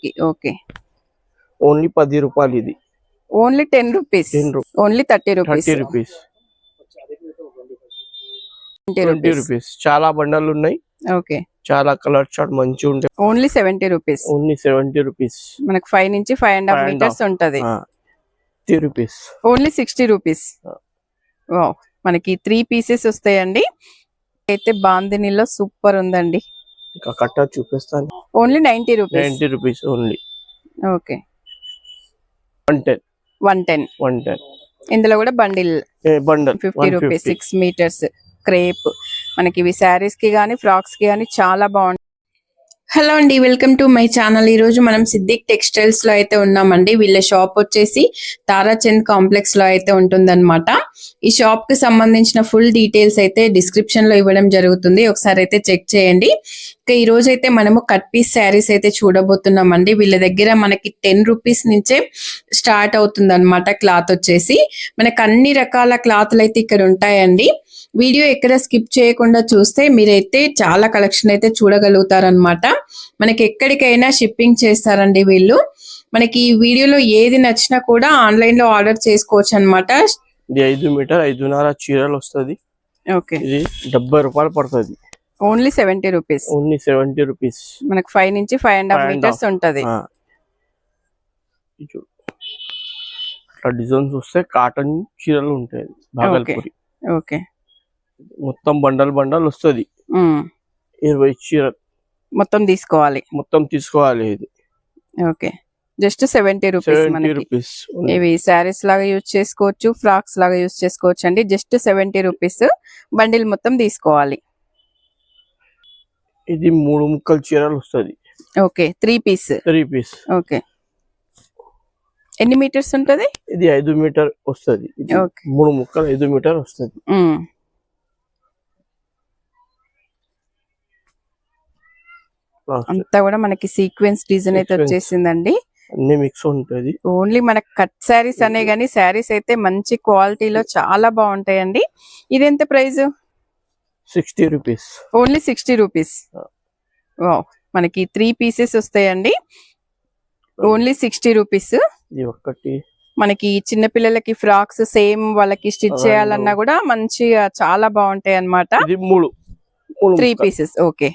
కి. Okay, only 10 రూపాయలు ఇది. Only 10 rupees. Only 30 rupees. 30 rupees, 20 rupees. చాలా బండలు ఉన్నాయి. ఓకే, చాలా కలర్ చార్ట్ మంచిగా ఉంటాయి. Only 70 rupees. Only 70 rupees. మనకు 5 నుంచి 5.5 మీటర్స్ ఉంటది. 30 రూపీస్. Only 60 rupees. వావ్, మనకి 3 పీసెస్ వస్తాయండి. అయితే బాందినీలో సూపర్ ఉందండి. ఇంకా కట్ట చూపిస్తాను. Only 90 rupees. 90 rupees only. Okay, 110. ఇందులో కూడా బండిల్ 50 రూపీస్. 6 metres crepe. మనకి ఇవి శారీస్ కి గానీ ఫ్రాక్స్ కి గానీ చాలా బాగుంటాయి. హలో అండి, వెల్కమ్ టు మై ఛానల్. ఈ రోజు మనం సిద్దిక్ టెక్స్టైల్స్ లో అయితే ఉన్నామండి. వీళ్ళ షాప్ వచ్చేసి తారాచంద్ కాంప్లెక్స్ లో అయితే ఉంటుందన్నమాట. ఈ షాప్ కి సంబంధించిన ఫుల్ డీటెయిల్స్ అయితే డిస్క్రిప్షన్ లో ఇవ్వడం జరుగుతుంది, ఒకసారి అయితే చెక్ చేయండి. ఈ రోజు అయితే మనము కట్ పీస్ శారీస్ అయితే చూడబోతున్నామండి. వీళ్ళ దగ్గర మనకి 10 రూపీస్ నుంచే స్టార్ట్ అవుతుంది అనమాట. క్లాత్ వచ్చేసి మనకు అన్ని రకాల క్లాత్లు అయితే ఇక్కడ ఉంటాయండి. వీడియో ఎక్కడ స్కిప్ చేయకుండా చూస్తే మీరైతే చాలా కలెక్షన్ అయితే చూడగలుగుతారనమాట. మనకి ఎక్కడికైనా షిప్పింగ్ చేస్తారండి వీళ్ళు. మనకి ఈ వీడియోలో ఏది నచ్చినా కూడా ఆన్లైన్ లో ఆర్డర్ చేసుకోవచ్చు అనమాట. 5 మీటర్ 5.5 చీరలు వస్తుంది. ఓకే, ఇది 70 రూపాయలు పడుతుంది. Only 70 rupees. Only 70 rupees. మనకి 5 నుంచి 5.5 మీటర్స్ ఉంటది. అట్లా డిజైన్స్ వస్తే కాటన్ చీరలు ఉంటాయి. భాగల్పూరి. ఓకే, మొత్తం బండల్ వస్తుంది. 20 చీరలు మొత్తం తీసుకోవాలి. ఇది ఓకే, జస్ట్ 70 రూపీస్. మనకి ఇవి శారీస్ లాగా యూజ్ చేసుకోవచ్చు, ఫ్రాక్స్ లాగా యూజ్ చేసుకోవచ్చు అండి. Just 70 rupees. బండిల్ మొత్తం తీసుకోవాలి. ఇది 3 ముక్కల చీరలు వస్తుంది. Okay, 3 piece. ఓకే, ఎన్ని మీటర్స్ ఉంటది? ఇది 5 మీటర్ వస్తుంది. 3 ముక్కలు 5 మీటర్ వస్తుంది. అంతా కూడా మనకి సీక్వెన్స్ డిజైన్ అయితే వచ్చేసిందండి. అన్ని మిక్స్ ఉంటుంది. ఓన్లీ మనకి కట్ శారీస్ అనే గానీ శారీస్ అయితే మంచి క్వాలిటీలో చాలా బాగుంటాయండి. ఇది ఎంత price? 60 rupees. Only 60 rupees. Wow, మనకి 3 పీసెస్ వస్తాయండి. Only 60 rupees. మనకి చిన్న పిల్లలకి ఫ్రాక్స్ సేమ్ వాళ్ళకి స్టిచ్ చేయాలన్నా కూడా మంచిగా చాలా బాగుంటాయి అన్నమాట. 3 పీసెస్. ఓకే,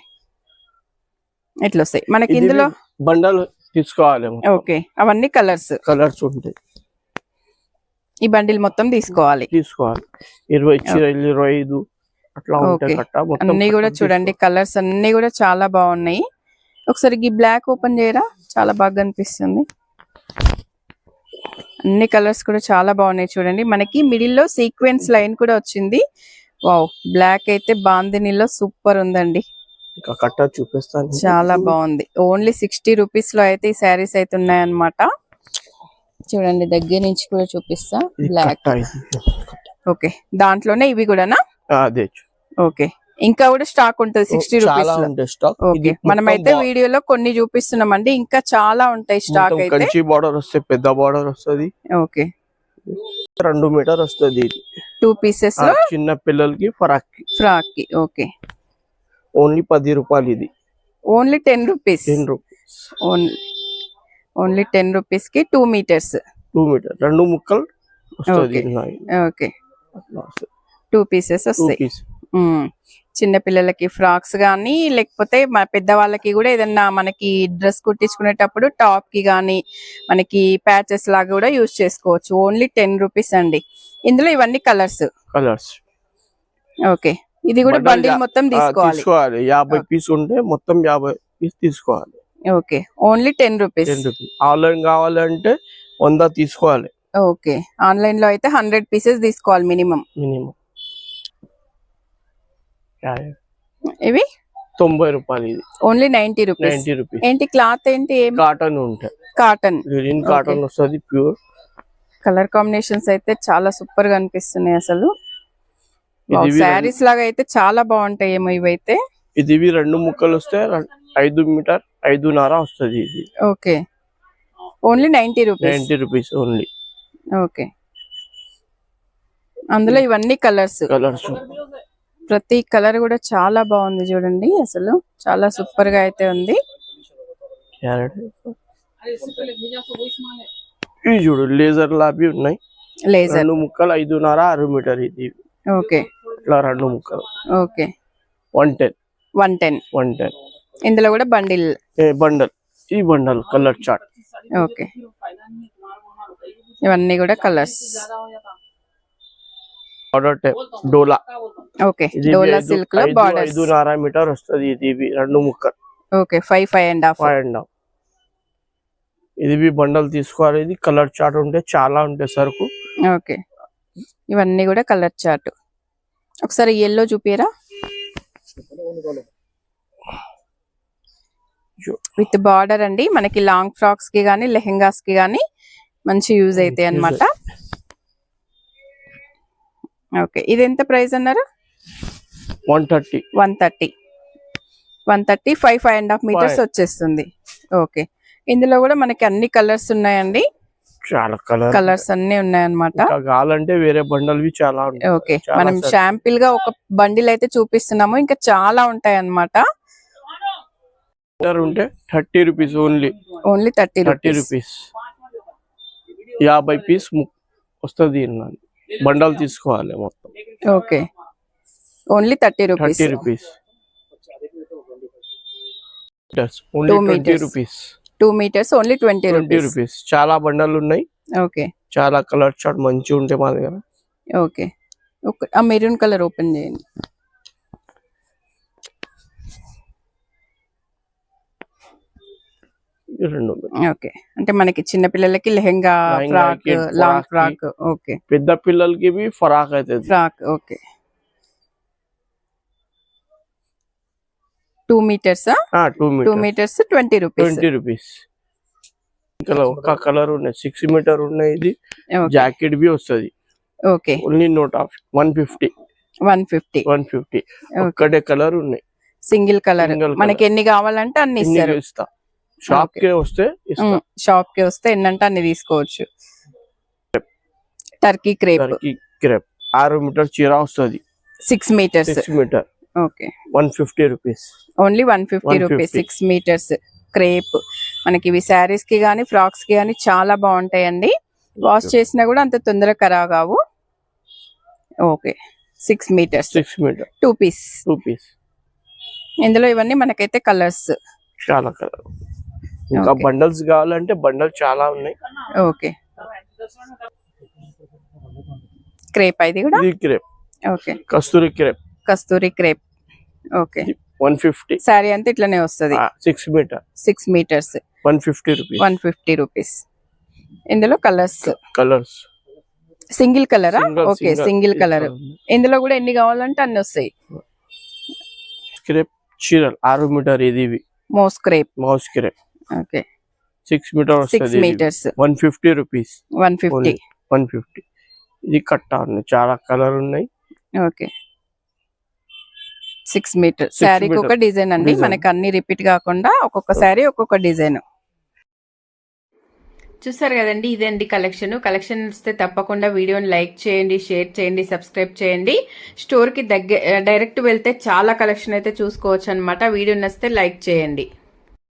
ఎట్లా వస్తాయి మనకి ఇందులో బండలు తీసుకోవాలి. ఓకే, అవన్నీ కలర్స్ ఉంటాయి. ఈ బండిల్ మొత్తం తీసుకోవాలి. 25 అట్లా ఉంటాయి. అన్ని కూడా చూడండి, కలర్స్ అన్ని కూడా చాలా బాగున్నాయి. ఒకసారి ఈ బ్లాక్ ఓపెన్ చేయరా, చాలా బాగా అనిపిస్తుంది. అన్ని కలర్స్ కూడా చాలా బాగున్నాయి చూడండి. మనకి మిడిల్ లో సీక్వెన్స్ లైన్ కూడా వచ్చింది. వావ్, బ్లాక్ అయితే బాందినీలో సూపర్ ఉందండి. కట్ట చూపిస్తాను. చాలా బాగుంది. ఓన్లీ 60 రూపీస్ లో అయితే ఈ శారీస్ అయితే ఉన్నాయన్నమాట. చూడండి, దగ్గర నుంచి కూడా చూపిస్తా. బ్లాక్. ఓకే, దాంట్లోనే ఇవి కూడానా? ఓకే, ఇంకా కూడా స్టాక్ ఉంటుంది 60 రూపీస్. ఓకే, మనమైతే వీడియోలో కొన్ని చూపిస్తున్నామండి, ఇంకా చాలా ఉంటాయి స్టాక్ అయితే. కంచి బార్డర్ వస్తే పెద్ద బార్డర్ వస్తుంది. ఓకే, 2 మీటర్ వస్తుంది. 2 పీసెస్ లో చిన్న పిల్లలకి ఫ్రాక్ కి. ఓకే, ఓన్లీ 10 రూపాయలు. ఇది ఓన్లీ 10 రూపీస్. ఓన్లీ 10 రూపీస్ కి 2 మీటర్స్. 2 ముక్కలు వస్తుంది. ఓకే, 2 పీసెస్ వస్తాయి. చిన్న పిల్లలకి ఫ్రాక్స్ గానీ లేకపోతే మన పెద్దవాళ్ళకి కూడా ఏదన్నా మనకి డ్రెస్ కుట్టించుకునేటప్పుడు టాప్ కి గానీ మనకి ప్యాచెస్ లాగా కూడా యూజ్ చేసుకోవచ్చు. ఓన్లీ 10 రూపీస్ అండి. ఇందులో ఇవన్నీ కలర్స్. ఓకే, ఇది కూడా బండిల్ మొత్తం తీసుకోవాలి. 50 పీస్ ఉంటే మొత్తం 50 పీస్ తీసుకోవాలి. Okay, only 10 rupees. ఆన్లైన్ కావాలంటే 100 తీసుకోవాలి. ఓకే, ఆన్లైన్ లో అయితే 100 పీసెస్ తీసుకోవాలి మినిమం. ఇవి 90 రూపాయలు. ఇది ఓన్లీ 90 రూపీస్. ఏంటి క్లాత్ ఏంటి? కాటన్ ఉంటాయి. కాటన్ వస్తుంది ప్యూర్. కలర్ కాంబినేషన్స్ అయితే చాలా సూపర్ గా అనిపిస్తున్నాయి అసలు. శారీస్ లాగా అయితే చాలా బాగుంటాయి ఏమో ఇవైతే. ఇది 2 ముక్కలు వస్తే 5 మీటర్ 5.5 వస్తుంది. ఇది okay, only 90 rupees. 90 rupees only. Okay, అందులో ఇవన్నీ కలర్స్. ప్రతి కలర్ కూడా చాలా బాగుంది చూడండి, అసలు చాలా సూపర్ గా అయితే ఉంది. ఇవి చూడు లేజర్ లాబీ ఉన్నాయి. లేజర్ 2 ముక్కలు 5.5 6 మీటర్ ఇది. ఓకే ఇట్లా 2 ముక్కలు ఓకే 110. 110. ఇందులో కూడా బండిల్ బండల్. ఈ బండల్ కలర్ చార్ట్. ఓకే ఇవన్నీ కూడా కలర్స్. బార్డర్ టైప్ డోలా. ఓకే డోలా సిల్క్ లో బార్డర్ 5.5 మీటర్ వస్తుంది ఇది. 2 ముక్కలు ఓకే 5.5.5. 5.5. ఇది బండల్ తీసుకోవాలి. ఇది కలర్ చార్ట్ ఉంటే చాలా ఉంటాయి సరుకు. ఓకే ఇవన్నీ కూడా కలర్ చార్ట్. ఒకసారి ఎల్లో చూపియరా విత్ బార్డర్ అండి. మనకి లాంగ్ ఫ్రాక్స్ కి గానీ లెహెంగాస్ కి గానీ మంచి యూజ్ అవుతాయి అన్నమాట. ఓకే ఇది ఎంత ప్రైస్ అన్నారు? 130. 5.5 మీటర్స్ వచ్చేస్తుంది. ఓకే ఇందులో కూడా మనకి అన్ని కలర్స్ ఉన్నాయండి. చాలా కలర్స్ అన్ని ఉన్నాయన్నమాట. కావాలంటే వేరే బండల్ చాలా ఉంటాయి. ఓకే మనం షాంపిల్ గా ఒక బండిల్ అయితే చూపిస్తున్నాము, ఇంకా చాలా ఉంటాయి అన్నమాట. ఉంటే 30 రూపీస్ ఓన్లీ 30 రూపీస్. 50 పీస్ వస్తుంది. బండల్ తీసుకోవాలి మొత్తం. Okay only 30 rupees. 30 rupees. 20 rupees. 2 meters only 20 rupees. చాలా బండలు ఉన్నాయి. ఓకే చాలా కలర్ చార్ట్ మంచిగా ఉంటాయి మా దగ్గర. ఓకే ఆ మెరూన్ కలర్ ఓపెన్ చేయండి. ఓకే అంటే మనకి చిన్న పిల్లలకి lehenga frock long frock. Okay పెద్ద పిల్లలకి ఫ్రాక్ అయితే frock. Okay 2 meters. 2 meters 20 rupees. ఒక కలర్ ఉన్నాయి 6 మీటర్ ఉన్నాయి. ఇది జాకెట్ బి వస్తుంది. Okay only note of 150. ఒక్కటే కలర్ ఉన్నాయి. Single colour. మనకి ఎన్ని కావాలంటే అన్ని ఇస్తారు. షాప్ కే వస్తే ఎన్నంటే అన్ని తీసుకోవచ్చు. టర్కీ క్రేప్ 6 మీటర్ చీర వస్తుంది. 6 meters. Okay 150 rupees. Only 150 rupees. 6 meters crepe. మనకి ఇవి శారీస్ కి గానీ ఫ్రాక్స్ కి గానీ చాలా బాగుంటాయండి. వాష్ చేసినా కూడా అంత తొందరగా ఖరాబ్ కావు. Okay 6 meters 2 piece. ఇందులో ఇవన్నీ మనకైతే కలర్స్ చాలా కలర్. ఇంకా బండల్స్ కావాలంటే బండల్ చాలా ఉన్నాయి. ఓకే క్రేప్ ఇది కూడా. Crepe. Okay Kasturi crepe. Okay 150. Sorry అంతా ఇట్లానే వస్తుంది. 6 meters 150 రూపీస్. ఇందులో కలర్స్ సింగిల్ కలరా? Okay single colour. ఇందులో కూడా ఎన్ని కావాలంటే అన్ని వస్తాయి. క్రేప్ చీరలు 6 మీటర్. ఇది moss crepe. Okay 6 meters 150 rupees. 150. ఇది కట్టా ఉన్నాయి. చాలా కలర్ ఉన్నాయి. Okay 6 meters. శారీకి ఒక డిజైన్ అండి. మనకి అన్ని రిపీట్ కాకుండా ఒక్కొక్క శారీ ఒక్కొక్క డిజైన్. చూసారు కదండి, ఇదండి కలెక్షన్ వస్తే తప్పకుండా వీడియోని లైక్ చేయండి, షేర్ చేయండి, సబ్స్క్రైబ్ చేయండి. స్టోర్ కి డైరెక్ట్ వెళ్తే చాలా కలెక్షన్ అయితే చూసుకోవచ్చు అన్నమాట. వీడియో నచ్చితే లైక్ చేయండి.